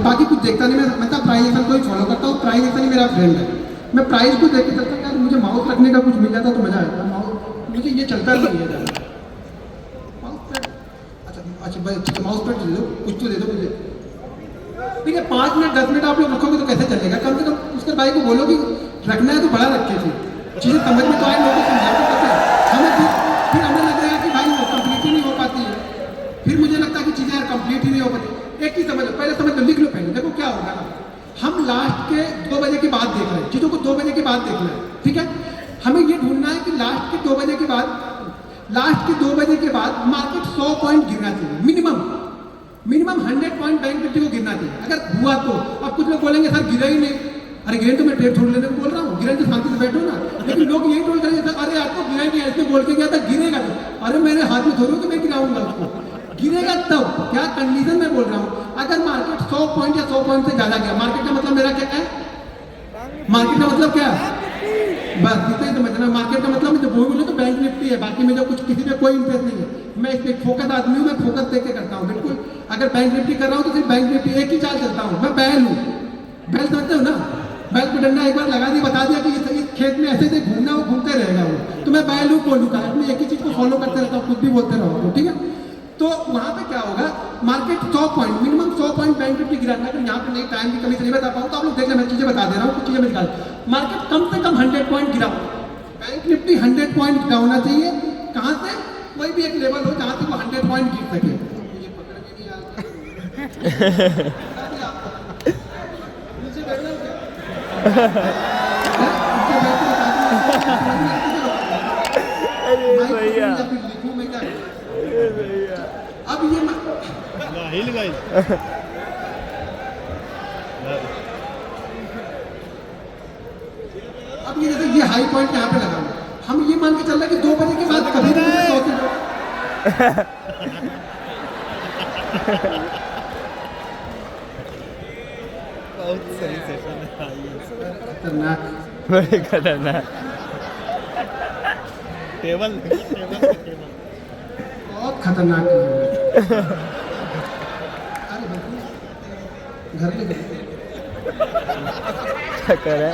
बाकी कुछ देखता नहीं, मैं मतलब प्राइस एक्शन को ही फॉलो करता हूँ, प्राइस एक्शन ही मेरा फ्रेंड है। मैं प्राइस को देख के चलता हूँ, यार मुझे माउस रखने का कुछ मिल जाता तो मज़ा आता। माउस मुझे ये चलता नहीं है ज़्यादा। माउस पैड, अच्छा भाई ठीक है, माउस पैड दे दो, कुछ तो दे दो मुझे। ठीक है, 5 मिनट 10 मिनट आप लोग रखोगे तो कैसे चलेगा? कम से कम उसके भाई को बोलो कि रखना है तो बड़ा रखे थे, चीज़ें समझ में तो आए, लोगों को समझा तो सके हमें। फिर हमें लगेगा कि भाई वो कंप्लीट ही नहीं हो पाती है, फिर मुझे लगता है कि चीज़ें यार कंप्लीट ही नहीं हो पाती। एक चीज़ समझ लो, पहले समझ लो, लिख लो पहले। देखो क्या होगा ना, हम लास्ट के 2 बजे के बाद देख रहे हैं, चीज़ों को 2 बजे के बाद देखना है, ठीक है? हमें ये ढूंढना है कि लास्ट के 2 बजे के बाद, लास्ट के 2 बजे के बाद मार्केट 100 पॉइंट गिरना चाहिए minimum. Minimum 100 point bank Nifty को गिरना चाहिए। अगर हुआ तो अब कुछ लोग बोलेंगे सर गिरा ही नहीं, अरे गिरे तो मैं ट्रेड छोड़ लेने को बोल रहा हूँ, गिरे तो शांति से बैठो ना। लेकिन लोग यही बोल रहे हैं अरे आपको गिरा ही नहीं, ऐसे बोल के गया था गिरेगा तो, अरे मेरे हाथ में थोड़ी कि मैं गिराऊंगा उसको, गिरेगा तब। क्या कंडीशन में बोल रहा हूँ, अगर मार्केट 100 पॉइंट या 100 पॉइंट से ज्यादा गया, मार्केट का मतलब मेरा क्या है, मार्केट का मतलब क्या है, बस इतना ही समझना। मार्केट का मतलब जो वो बोले तो बैंक निफ्टी है, बाकी में जो कुछ किसी पे कोई इंटरेस्ट नहीं है। मैं इस पर फोकस आदमी हूँ, मैं फोकस देके करता हूँ बिल्कुल। अगर बैंक निफ्टी कर रहा हूँ तो सिर्फ बैंक निफ्टी एक ही चाल चलता हूँ। मैं बैल हूँ, बैल समझते हो ना, बैल को डंडा एक बार लगा दिया, बता दिया कि इस खेत में ऐसे घूमना, वो घूमते रहेगा वो, तो मैं बैल हूँ बोलूँ का, अपनी एक ही चीज़ को फॉलो करते रहता हूँ, कुछ भी बोलते रहो, ठीक है? तो वहाँ पे क्या होगा, market 100 point minimum 100 point bank Nifty गिराना। अगर यहाँ पे नहीं, टाइम की कमी से नहीं बता पाऊँ तो आप लोग देख लें, मैं चीज़ें बता दे रहा हूँ, कुछ चीज़ें मैं निकाल। मार्केट कम से कम 100 पॉइंट गिरा, बैंक निफ्टी 100 पॉइंट गिरा होना चाहिए। कहाँ से? कोई भी एक लेवल हो जहाँ से वो 100 पॉइंट गिर सके। मुझे पकड़ में नहीं आता, नीचे बैठना क्या, लिखूं मैं क्या? अब ये हिल गई। अब ये जैसे ये हाई पॉइंट यहाँ पे लगा हुआ, हम ये मान के चल रहे हैं कि 2 बजे के बाद कभी भी मुझे 100 से बहुत सही सेशन है, खतरनाक, बड़े खतरनाक। टेबल बहुत खतरनाक चीज़ है। अरे घर ले गए चक्कर है।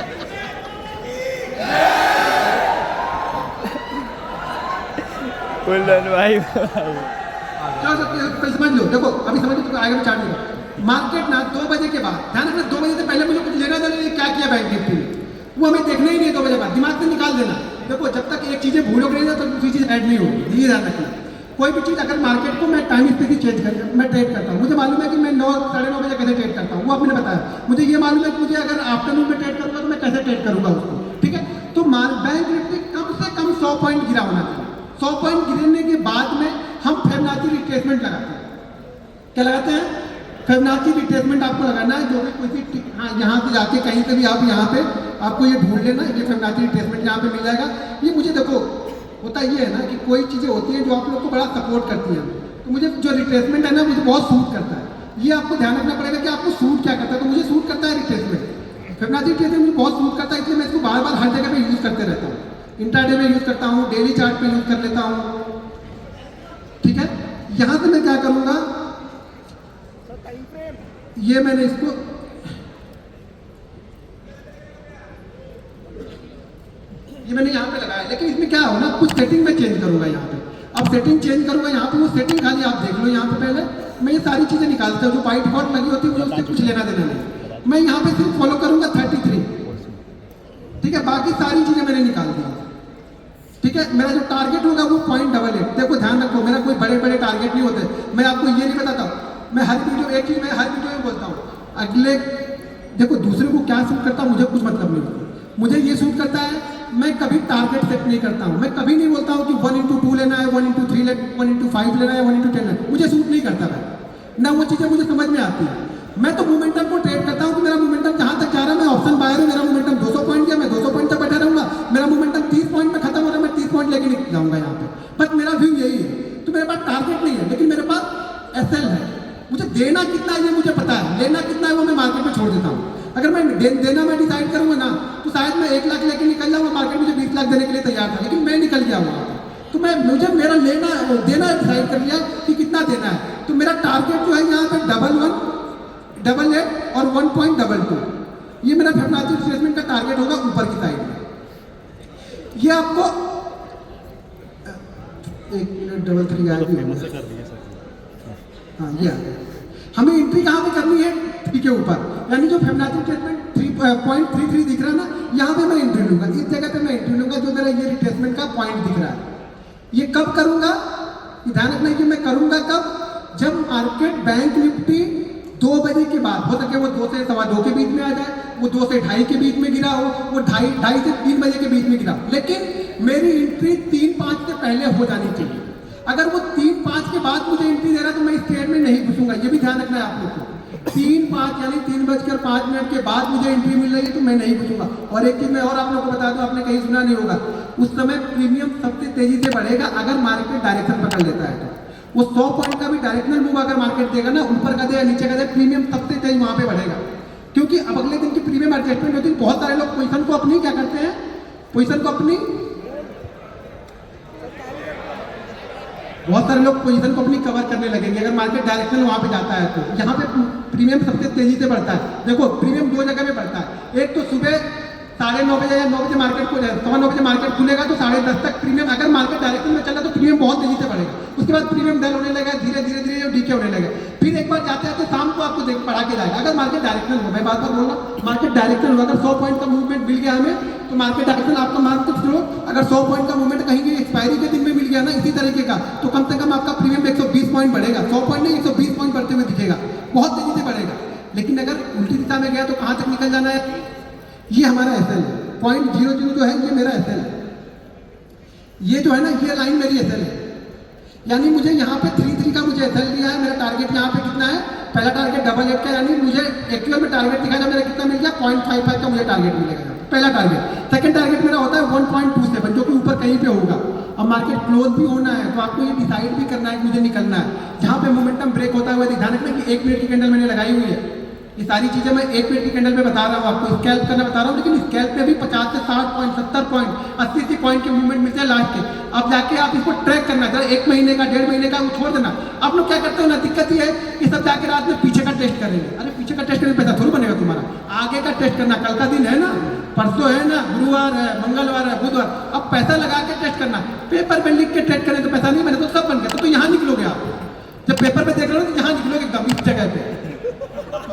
फुल रन भाई। क्या सकते हैं, पहले समझ लो। देखो अभी समझ लो, आगे में चार्ट देखो। मार्केट ना 2 बजे के बाद, ध्यान रखना 2 बजे से पहले मुझे कुछ लेना देना नहीं, क्या किया बैंक निफ्टी ने वो हमें देखना ही नहीं है। 2 बजे बाद दिमाग से निकाल देना। देखो जब तक एक चीज़ें भूलोगे नहीं ना तो दूसरी चीज़ ऐड नहीं होगी, ये ध्यान रखना। कोई भी चीज़ अगर मार्केट को मैं टाइम स्पेसिस चेंज कर, मैं ट्रेड करता हूँ, मुझे मालूम है कि मैं 9 साढ़े 9 बजे कैसे ट्रेड करता हूँ, वो आपने बताया। मुझे ये मालूम है कि मुझे अगर आफ्टरनून में ट्रेड करूँगा तो मैं कैसे ट्रेड करूँगा उसको, ठीक है? तो बैंक निफ्टी कम से कम 100 पॉइंट गिरा होना चाहिए। 100 पॉइंट गिरने के बाद में हम फिबोनाची रिट्रेसमेंट लगाते हैं। क्या लगाते हैं? फिबोनाची रिट्रेसमेंट आपको लगाना है, जो भी कोई, हाँ यहाँ से जाके कहीं से भी आप यहाँ पे आपको ये ढूंढ लेना, ये फिबोनाची रिट्रेसमेंट यहाँ पे मिल जाएगा। ये मुझे देखो होता ये है ना कि कोई चीज़ें होती हैं जो आप लोग को बड़ा सपोर्ट करती हैं, तो मुझे जो रिट्रेसमेंट है ना मुझे बहुत सूट करता है। ये आपको ध्यान रखना पड़ेगा कि आपको सूट क्या करता है। तो मुझे सूट करता है रिट्रेसमेंट, फिबोनाची रिट्रेसमेंट मुझे बहुत सूट करता है, इसलिए मैं इसको बार बार हर जगह पे यूज़ करते रहता हूँ। इंट्राडे में यूज़ करता हूँ, डेली चार्ट पे यूज़ कर लेता हूँ, ठीक है? यहाँ से मैं क्या करूँगा, ये मैंने इसको ये मैंने यहाँ पे लगाया, लेकिन इसमें क्या हो ना, कुछ सेटिंग में चेंज करूँगा यहाँ पे। अब सेटिंग चेंज करूँगा यहाँ पे, वो सेटिंग खाली आप देख लो यहाँ पे। पहले मैं ये सारी चीज़ें निकालता हूँ जो बाई डिफॉल्ट लगी होती है, मुझे उससे कुछ लेना देना नहीं। मैं यहाँ पे सिर्फ फॉलो करूँगा 33, ठीक है? बाकी सारी चीज़ें मैंने निकाल दी, ठीक है? मेरा जो टारगेट होगा वो 0.88। देखो ध्यान रखो, मेरा कोई बड़े बड़े टारगेट नहीं होते। मैं आपको ये नहीं बताता हूँ, मैं हर वीडियो, एक चीज़ मैं हर वीडियो में बोलता हूँ, अगले देखो दूसरे को क्या सूट करता है मुझे कुछ मतलब नहीं होता। मुझे ये सूट करता है, मैं कभी टारगेट सेट नहीं करता हूँ। मैं कभी नहीं बोलता हूँ कि 1x2 लेना है, 1x3 1x5 लेना है, 1x10 लेना है। मुझे सूट नहीं करता है ना, वो चीज़ें मुझे समझ में आती है। मैं तो मोमेंटम को ट्रेड करता हूँ कि मेरा मोमेंटम जहाँ तक जा रहा है, मैं ऑप्शन बायर हूँ, मेरा मोमेंटम 200 पॉइंट गया, मैं 200 पॉइंट तक बैठा रहूँगा। मेरा मोमेंटम 30 पॉइंट में खत्म हो रहा है, मैं 30 पॉइंट लेके निकल जाऊँगा यहाँ पे। बस मेरा व्यू यही है। तो मेरे पास टारगेट नहीं है, लेकिन मेरे पास एसएल है। मुझे देना कितना है ये मुझे पता है, लेना कितना है वो मैं मार्केट में छोड़ देता हूँ। अगर मैं देना मैं डिसाइड करूँगा ना तो शायद मैं 1 लाख लेके निकल जाऊँगा, मार्केट मुझे 20 लाख देने के लिए तैयार था, लेकिन मैं निकल गया वहाँ पर। तो मुझे मेरा देना डिसाइड कर लिया कि कितना देना है। तो मेरा टारगेट जो है यहाँ पे 11 1.88 और 1.22, ये मेरा फिबोनाची रिट्रेसमेंट का टारगेट होगा ऊपर की साइड में। ये आपको 1 मिनट 33 आ गई। फेमस कर दिए सर। हाँ, ये आ गया। हमें एंट्री कहाँ पे करनी है? 3 के ऊपर, यानी जो फिबोनाची रिट्रेसमेंट 3.33 दिख रहा है ना, यहाँ पे मैं एंट्री लूंगा, इस जगह पे मैं एंट्री लूंगा जो मेरा ये रिट्रेसमेंट का पॉइंट दिख रहा है। ये कब करूंगा? ध्यान रखना है कि मैं करूंगा कब? जब मार्केट बैंक निफ्टी 2 बजे के बाद, हो सके वो 2 से 2:15 के बीच में आ जाए, वो 2 से 2:30 के बीच में गिरा हो, वो 2:30 से 3 बजे के बीच में गिरा, लेकिन मेरी एंट्री 3-5 से पहले हो जानी चाहिए। अगर वो 3-5 के बाद मुझे एंट्री दे रहा है तो मैं इस ट्रेड में नहीं घुसूंगा, ये भी ध्यान रखना है आप लोग को। 3-5 यानी 3:05 के बाद मुझे एंट्री मिल रही है तो मैं नहीं घुसूंगा। और एक चीज मैं और आप लोग को बता दूं, आपने कहीं सुना नहीं होगा, उस समय प्रीमियम सबसे तेजी से बढ़ेगा अगर मार्केट डायरेक्शन पकड़ लेता है तो। वो 100 पॉइंट का भी डायरेक्शनल मूव अगर मार्केट देगा ना, ऊपर का दे या नीचे का दे, प्रीमियम सबसे तेज वहां पे बढ़ेगा। क्योंकि अब अगले दिन की प्रीमियम एडजस्टमेंट होती है। बहुत सारे लोग पोजीशन को अपनी क्या करते हैं, पोजीशन को अपनी, बहुत सारे लोग पोजीशन को अपनी कवर करने लगेंगे अगर मार्केट डायरेक्शनल वहां पे जाता है तो। यहाँ पे प्रीमियम सबसे तेजी से बढ़ता है। देखो प्रीमियम 2 जगह पे बढ़ता है, एक तो सुबह 9:30 बजे या 9 बजे मार्केट को 9:15 बजे मार्केट खुलेगा तो 10:30 तक प्रीमियम, अगर मार्केट डायरेक्शन में चला तो प्रीमियम बहुत तेजी से बढ़ेगा। उसके बाद प्रीमियम डल होने लगेगा, धीरे धीरे धीरे डीके होने लगेगा। फिर एक बार जाते जाते शाम को आपको बढ़ा के जाएगा अगर मार्केट डायरेक्शनल हो। मैं बार बार बोल रहा हूँ, मार्केट डायरेक्शनल हो। अगर 100 पॉइंट का मूवमेंट मिल गया हमें तो मार्केट डायरेक्शनल आपका मार्केट फ्लो, अगर 100 पॉइंट का मूवमेंट कहीं भी एक्सपायरी के दिन में मिल गया ना इसी तरीके का, तो कम से कम आपका प्रीमियम 120 पॉइंट बढ़ेगा। 100 पॉइंट नहीं, 120 पॉइंट बढ़ते हुए दिखेगा, बहुत तेजी से बढ़ेगा। लेकिन अगर उल्टी दिशा में गया तो कहाँ तक निकल जाना है? ये हमारा एसएल है, 0.00 जो है ये मेरा एसएल है। ये जो है ना, ये लाइन मेरी एसएल है, यानी मुझे यहाँ पे 3.3 का मुझे एसएल दिया है। मेरा टारगेट यहाँ पे कितना है? पहला टारगेट 8.8 का, यानी मुझे एक्चुअल में टारगेट दिखा था मेरा कितना मिल गया? 0.55 का मुझे टारगेट मिलेगा, पहला टारगेट। सेकंड टारगेट मेरा होता है 1.27 जो कि ऊपर कहीं पे होगा। अब मार्केट क्लोज भी होना है तो आपको ये डिसाइड भी करना है कि मुझे निकलना है। जहाँ पे मोमेंटम ब्रेक होता हुआ ध्यान रखना कि 1 मिनट की कैंडल मैंने लगाई हुई है। ये सारी चीजें मैं 1 मिनट की कैंडल में बता रहा हूँ आपको, स्कैल्प करना बता रहा हूँ, लेकिन स्कैल्प में भी 50 से 60 पॉइंट, 70 पॉइंट, 80 पॉइंट के मूवमेंट मिलते हैं लास्ट के। अब जाके आप इसको ट्रैक करना, जरा 1 महीने का 1.5 महीने का वो छोड़ देना। आप लोग क्या करते हो ना, दिक्कत ये है कि सब जाके रात में पीछे का टेस्ट करेंगे। अरे पीछे का टेस्ट करने पैसा थोड़ा बनेगा तुम्हारा, आगे का टेस्ट करना। कल का दिन है ना, परसों है ना, गुरुवार है, मंगलवार है, बुधवार, अब पैसा लगा के टेस्ट करना। पेपर पे लिख के ट्रेड करें तो पैसा नहीं बने तो सब बन गया। तो यहाँ निकलोगे आप, जब पेपर पे देख रहे हो तो यहाँ निकलोगे एकदम इस जगह पे,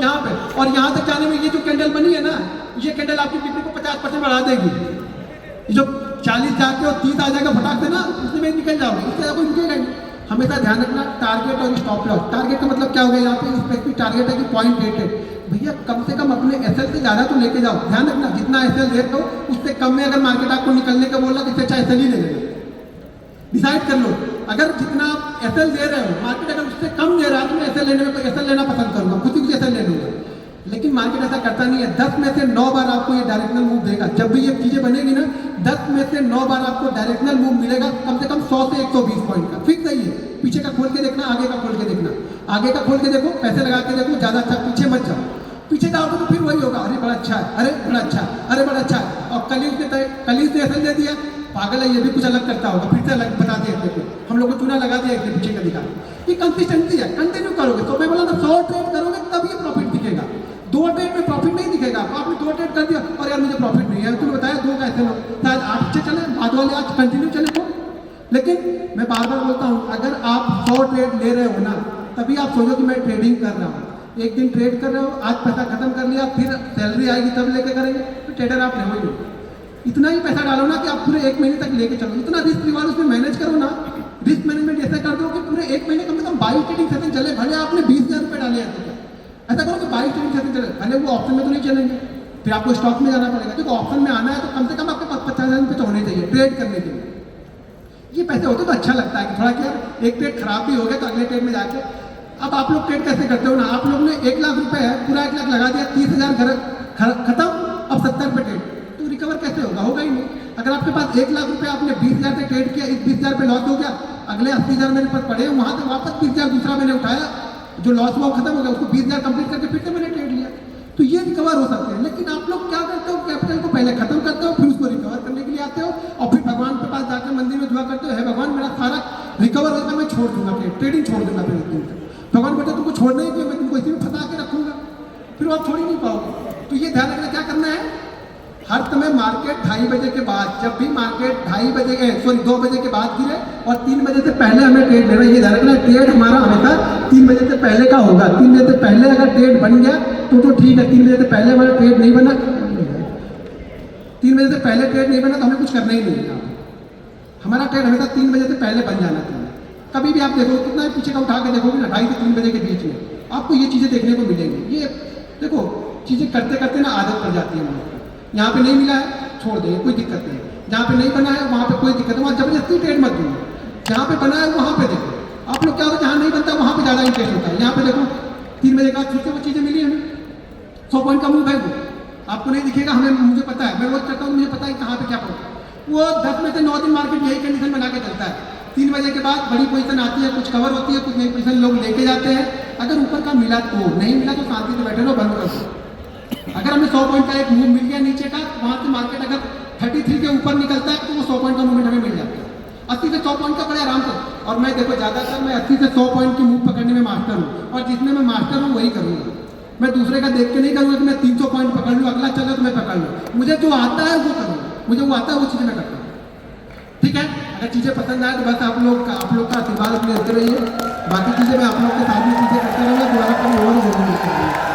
यहाँ पे। और यहाँ तक जाने में ये जो कैंडल बनी है ना, ये कैंडल आपकी बिक्री को 50% बढ़ा देगी। जो 40 जाके और 30 आ जाएगा फटाक से ना, उसमें में निकल जाओगे, इससे कोई रुकेगा नहीं। हमेशा ध्यान रखना टारगेट और स्टॉप लॉस। टारगेट का मतलब क्या हो गया? यहाँ पे स्पेसिफिक टारगेट है कि 0.88, भैया कम से कम अपने एसएल से ज़्यादा तो लेके जाओ। ध्यान रखना जितना एसएल दे दो उससे कम में अगर मार्केट आपको निकलने का बोल रहा तो इससे अच्छा एसएल ही ले लेना। डिसाइड कर लो, अगर जितना आप एसएल दे रहे हो, मार्केट अगर उससे कम दे रहा है तो मैं एसएल लेने में तो एसएल लेना पसंद करूंगा, खुद ही एसएल ले लूंगा। लेकिन मार्केट ऐसा करता नहीं है। 10 में से 9 बार आपको ये डायरेक्शनल मूव देगा। जब भी ये चीजें बनेगी ना, 10 में से 9 बार आपको डायरेक्शनल मूव मिलेगा, कम से कम 100 से 120 पॉइंट का। फिक्स है ये। पीछे का खोल के देखना, आगे का खोल के देखना। आगे का खोल के देखो, पैसे लगा के देखो, ज्यादा अच्छा। पीछे मत जाओ, पीछे जाओगे तो फिर वही होगा, अरे बड़ा अच्छा है, अरे बड़ा अच्छा, अरे बड़ा अच्छा है। और कल ही उसने एसएल दे दिया, पागल है, ये भी कुछ अलग करता होगा, फिर से अलग बता दिया। देखो हम लोग को चूना लगा दिया एक पीछे का दिखा। ये कंसिस्टेंसी है, कंटिन्यू करोगे। तो मैं बोला ना 100 ट्रेड करोगे तब ये प्रॉफिट दिखेगा। 2 ट्रेड में प्रॉफिट नहीं दिखेगा। आपने 2 ट्रेड कर दिया और यार मुझे प्रॉफिट नहीं है, तुमने बताया 2 कैसे लो, शायद 8 से चले, बाद वाले आज कंटिन्यू चले तो। लेकिन मैं बार बार बोलता हूँ, अगर आप 100 ट्रेड ले रहे हो ना, तभी आप सोचो कि मैं ट्रेडिंग कर रहा हूँ। एक दिन ट्रेड कर रहे हो, आज पैसा खत्म कर लिया, फिर सैलरी आएगी तब लेके करेंगे, तो ट्रेडर आप रहो ही। इतना ही पैसा डालो ना कि आप पूरे 1 महीने तक लेके चलो। इतना रिस्क रिवार्ड उसमें मैनेज करो ना, रिस्क मैनेजमेंट ऐसा कर दो कि पूरे 1 महीने कम से कम 22 ट्रेडिंग सेशन चले। भले आपने 20,000 रुपये डाले हैं तो ऐसा करो कि 22 ट्रेडिंग सेशन चले। भले वो ऑप्शन में तो नहीं चलेंगे, फिर आपको स्टॉक में जाना पड़ेगा। क्योंकि ऑप्शन में आना है तो कम से कम आपके पास 50,000 रुपये तो होने चाहिए ट्रेड करने के लिए। ये पैसे होते तो अच्छा लगता है कि थोड़ा क्या, एक ट्रेड खराब भी हो गया तो अगले ट्रेड में जाके। अब आप लोग ट्रेड कैसे करते हो ना, आप लोग ने 1 लाख रुपए है, पूरा 1 लाख लगा दिया, 30,000 खत्म, अब 70 पे ट्रेड, तो रिकवर कैसे होगा? होगा ही नहीं। अगर आपके पास 1 लाख रुपए आपने 20,000 से ट्रेड किया, इस 20,000 पे लॉस हो गया, अगले 80,000 मेरे पास पड़े, वहां से वापस 20,000 दूसरा मैंने उठाया, जो लॉस हुआ खत्म हो गया, उसको 20,000 कंप्लीट करके फिर से मैंने ट्रेड लिया, तो ये रिकवर हो सकते हैं। लेकिन आप लोग क्या करते हो, कैपिटल को पहले खत्म करते हो, फिर उसको रिकवर करने के लिए आते हो, और फिर भगवान के पास जाकर मंदिर में दुआ करते हो, हे भगवान मेरा सारा रिकवर होगा, मैं छोड़ दूंगा ट्रेडिंग छोड़ दूंगा। फिर भगवान बेटा तुमको छोड़ना ही क्यों, मैं तुमको इसी में फंसा के रखूंगा। फिर आप छोड़ ही नहीं पाओगे। तो ये ध्यान रखना क्या करना है, हर समय मार्केट 2:30 बजे के बाद, जब भी मार्केट 2 बजे के बाद गिरे और 3 बजे से पहले हमें ट्रेड लेना है। ये ध्यान रखना, ट्रेड हमारा हमेशा 3 बजे से पहले का होगा। 3 बजे से पहले अगर ट्रेड बन गया तो ठीक है, 3 बजे से पहले हमारा ट्रेड नहीं बना, 3 बजे से पहले ट्रेड नहीं बना तो हमें कुछ करना ही नहीं है। यहाँ पे हमारा ट्रेड हमेशा 3 बजे से पहले बन जाना चाहिए। कभी भी आप देखो, कितना पीछे का उठा के देखोगे ना, 2:30 से 3 बजे के बीच में आपको ये चीज़ें देखने को मिलेंगी। ये देखो, चीज़ें करते करते ना आदत पड़ जाती है हम लोग। यहाँ पे नहीं मिला है छोड़ देंगे, कोई दिक्कत नहीं। जहाँ पे नहीं बना है वहाँ पे कोई दिक्कत नहीं, वहाँ जबरदस्ती ट्रेड मत दो। जहाँ पे बना है वहाँ पे देखो। आप लोग क्या होता है, जहाँ नहीं बनता वहाँ पे ज़्यादा इंटरेस्ट होता है। यहाँ पे देखो 3 बजे का फिर से वो चीज़ें मिली हमें, 100 पॉइंट का मूव है वो, आपको नहीं दिखेगा, हमें मुझे पता है, मैं रोज करता हूँ, मुझे पता है कहाँ पे क्या पड़ा। वो 10 में से 9 दिन मार्केट यही कंडीशन बना के चलता है। 3 बजे के बाद बड़ी पोजीशन आती है, कुछ कवर होती है, कुछ नई पोजीशन लोग लेके जाते हैं। अगर ऊपर का मिला तो, नहीं मिला तो शांति से बैठे रहो, बंद कर दो। अगर हमें 100 पॉइंट का एक मूव मिल गया नीचे का, वहाँ से मार्केट अगर 33 के ऊपर निकलता है तो वो 100 पॉइंट का मूवमेंट हमें मिल जाता है। 80 से 100 पॉइंट का बड़े आराम से। और मैं देखो ज़्यादातर मैं 80 से 100 पॉइंट की मूव पकड़ने में मास्टर हूँ, और जिसमें मैं मास्टर हूँ वही करूँगा। मैं दूसरे का देख के नहीं करूँगा कि मैं 300 पॉइंट पकड़ लूँ, अगला चलो तो मैं पकड़ लूँ। मुझे जो आता है वो करूँगा, मुझे वो आता है वो चीज़ें मैं करता हूँ। ठीक है, अगर चीज़ें पसंद आए तो बस आप लोग का आशीर्वाद अपने देते रहिए। बाकी चीज़ें मैं आप लोग के साथ में चीज़ें करते रहूँगा, दोबारा कभी और जरूर मिलते रहेंगे।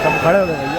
सब खड़े हो गए।